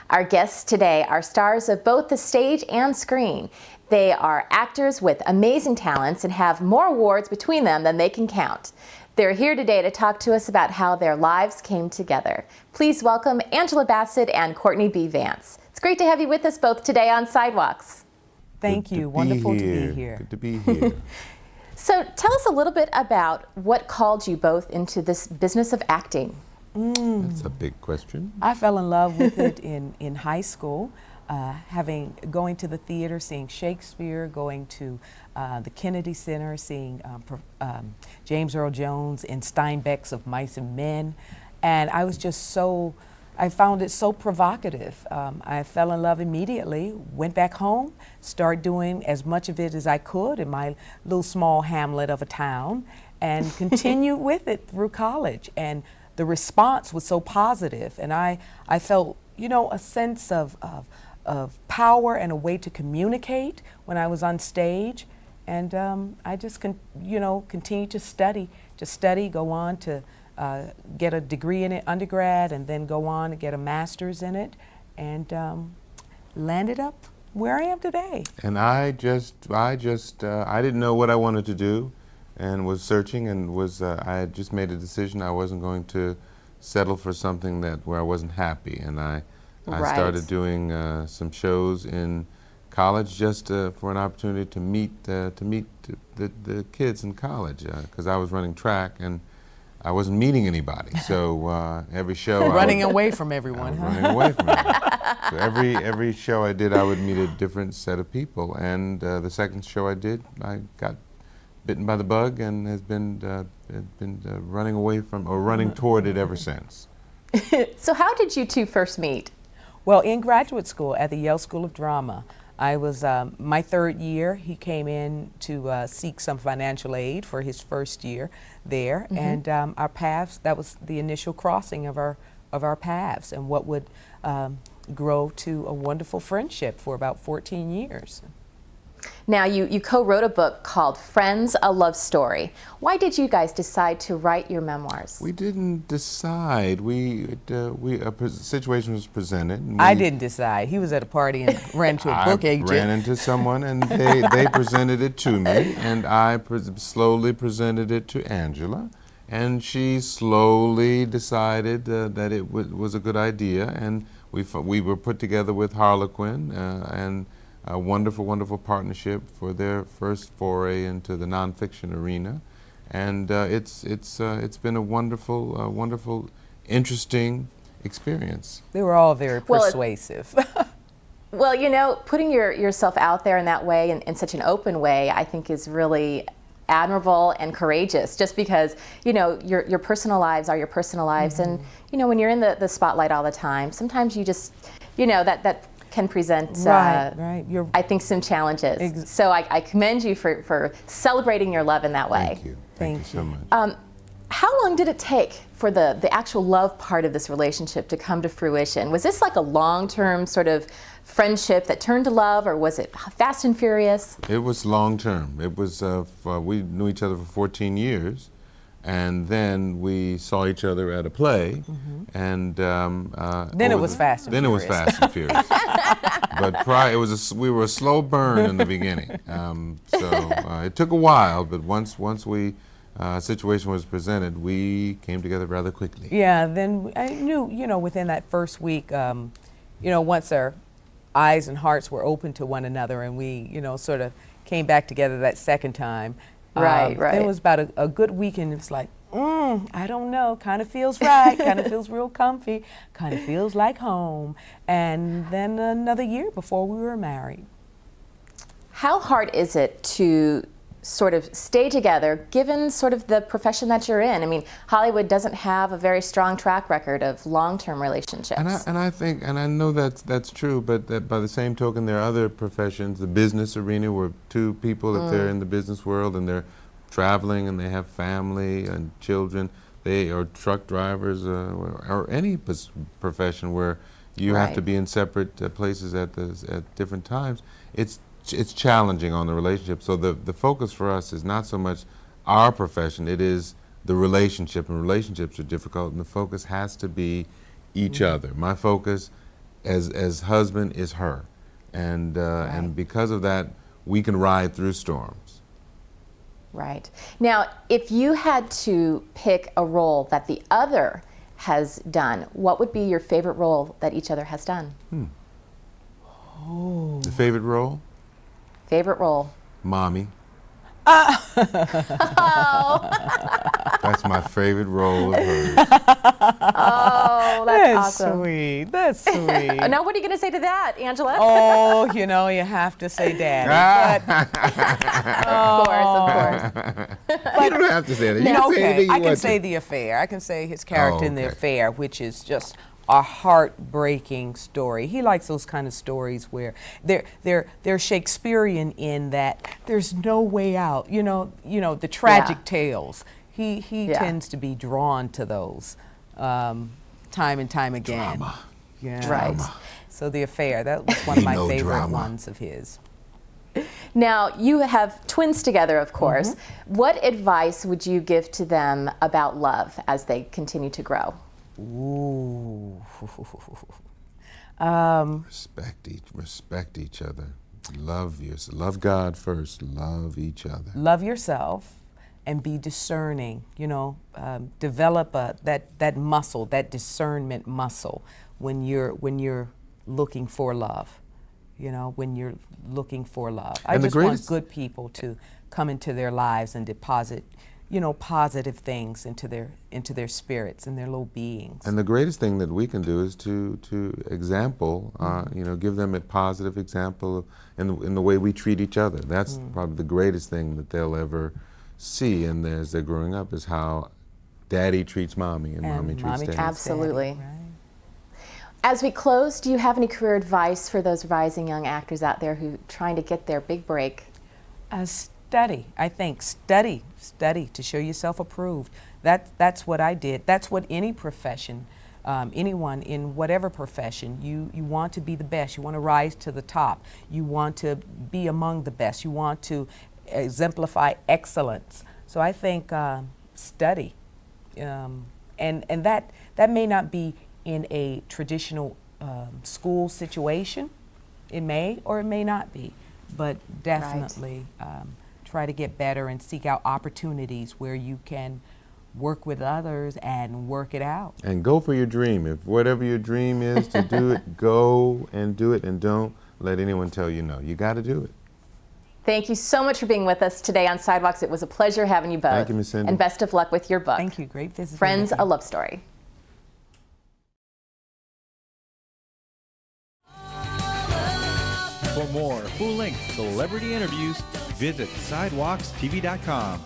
Our guests today are stars of both the stage and screen. They are actors with amazing talents and have more awards between them than they can count. They're here today to talk to us about how their lives came together. Please welcome Angela Bassett and Courtney B. Vance. It's great to have you with us both today on Sidewalks. Thank you. Wonderful to be here. Good to be here. So tell us a little bit about what called you both into this business of acting. That's a big question. I fell in love with it in high school, going to the theater, seeing Shakespeare, going to the Kennedy Center, seeing James Earl Jones in Steinbeck's Of Mice and Men, and I found it so provocative. I fell in love immediately, went back home, started doing as much of it as I could in my little small hamlet of a town, and continued with it through college. And the response was so positive, and I felt, a sense of power and a way to communicate when I was on stage. And I just continued to study, go on to get a degree in it, undergrad, and then go on to get a master's in it, and landed up where I am today. And I didn't know what I wanted to do, and was searching, and I had just made a decision I wasn't going to settle for something where I wasn't happy, and I started doing some shows in college just for an opportunity to meet the kids in college, because I was running track and I wasn't meeting anybody. So every show running away from everyone. Running away from everyone. So every show I did, I would meet a different set of people. And the second show I did, I got bitten by the bug and has been running away from, or running toward it ever since. So how did you two first meet? Well, in graduate school at the Yale School of Drama. I was my third year. He came in to seek some financial aid for his first year there, and our paths. That was the initial crossing of our paths, and what would grow to a wonderful friendship for about 14 years. Now, you co-wrote a book called Friends, A Love Story. Why did you guys decide to write your memoirs? We didn't decide. A situation was presented. And I didn't decide. He was at a party and ran to a book agent. I ran into someone, and they presented it to me, and I slowly presented it to Angela, and she slowly decided that it was a good idea, and we were put together with Harlequin, and a wonderful, wonderful partnership for their first foray into the nonfiction arena, and it's been a wonderful, wonderful, interesting experience. They were all very persuasive. Well, putting yourself out there in that way, in such an open way, I think is really admirable and courageous. Just because your personal lives are your personal lives, and when you're in the spotlight all the time, sometimes you just that can present, I think, some challenges. So I commend you for celebrating your love in that way. Thank you. Thank you so much. How long did it take for the actual love part of this relationship to come to fruition? Was this like a long-term sort of friendship that turned to love, or was it fast and furious? It was long-term. It was, we knew each other for 14 years. And then we saw each other at a play, and then it was fast and furious. Then it was fast and furious. But we were a slow burn in the beginning. So it took a while, but once a situation was presented, we came together rather quickly. Yeah. Then I knew, within that first week, once our eyes and hearts were open to one another, and we, sort of came back together that second time. Right. It was about a good week, and it's like, I don't know, kind of feels right, kind of feels real comfy, kind of feels like home. And then another year before we were married. How hard is it to sort of stay together, given sort of the profession that you're in? I mean, Hollywood doesn't have a very strong track record of long-term relationships. And I think, and I know that's true, but that by the same token, there are other professions, the business arena, where two people, if they're in the business world and they're traveling and they have family and children, they are truck drivers, or any profession where you have to be in separate places at different times. It's challenging on the relationship. So the focus for us is not so much our profession, it is the relationship, and relationships are difficult, and the focus has to be each other. My focus as husband is her, and because of that, we can ride through storms. Right. Now, if you had to pick a role that the other has done, what would be your favorite role that each other has done? Oh. The favorite role? Favorite role? Mommy. Oh. That's my favorite role of hers. Oh, that's awesome. Sweet. That's sweet. Now, what are you going to say to that, Angela? Oh, you know, you have to say daddy. Of course. You don't have to say that. You can say anything you I can want say to. The Affair. I can say his character in The okay. Affair, which is just a heartbreaking story. He likes those kind of stories where they're Shakespearean in that there's no way out. You know the tragic tales. He tends to be drawn to those time and time again. Drama. Yeah. Right. So The Affair, that was one of my No favorite drama. ones of his. Now, you have twins together, of course. What advice would you give to them about love as they continue to grow? Ooh. Respect each other. Love God first. Love each other. Love yourself and be discerning. Develop that muscle, that discernment muscle when you're looking for love. When you're looking for love. I just want good people to come into their lives and deposit positive things into their spirits and their little beings. And the greatest thing that we can do is to example, give them a positive example in the way we treat each other. That's probably the greatest thing that they'll ever see, and as they're growing up, is how Daddy treats Mommy and Mommy treats Daddy. Absolutely. Right. As we close, do you have any career advice for those rising young actors out there who are trying to get their big break? Study, I think. Study to show yourself approved. That's what I did. That's what any profession, anyone in whatever profession, you want to be the best. You want to rise to the top. You want to be among the best. You want to exemplify excellence. So I think study, and that may not be in a traditional school situation. It may or it may not be, but definitely try to get better and seek out opportunities where you can work with others and work it out. And go for your dream. If whatever your dream is to do it, go and do it, and don't let anyone tell you no. You got to do it. Thank you so much for being with us today on Sidewalks. It was a pleasure having you both. Thank you, Ms. Cindy. And best of luck with your book. Thank you. Great visiting. Friends, with you. a Love Story. For more full-length celebrity interviews, visit sidewalkstv.com.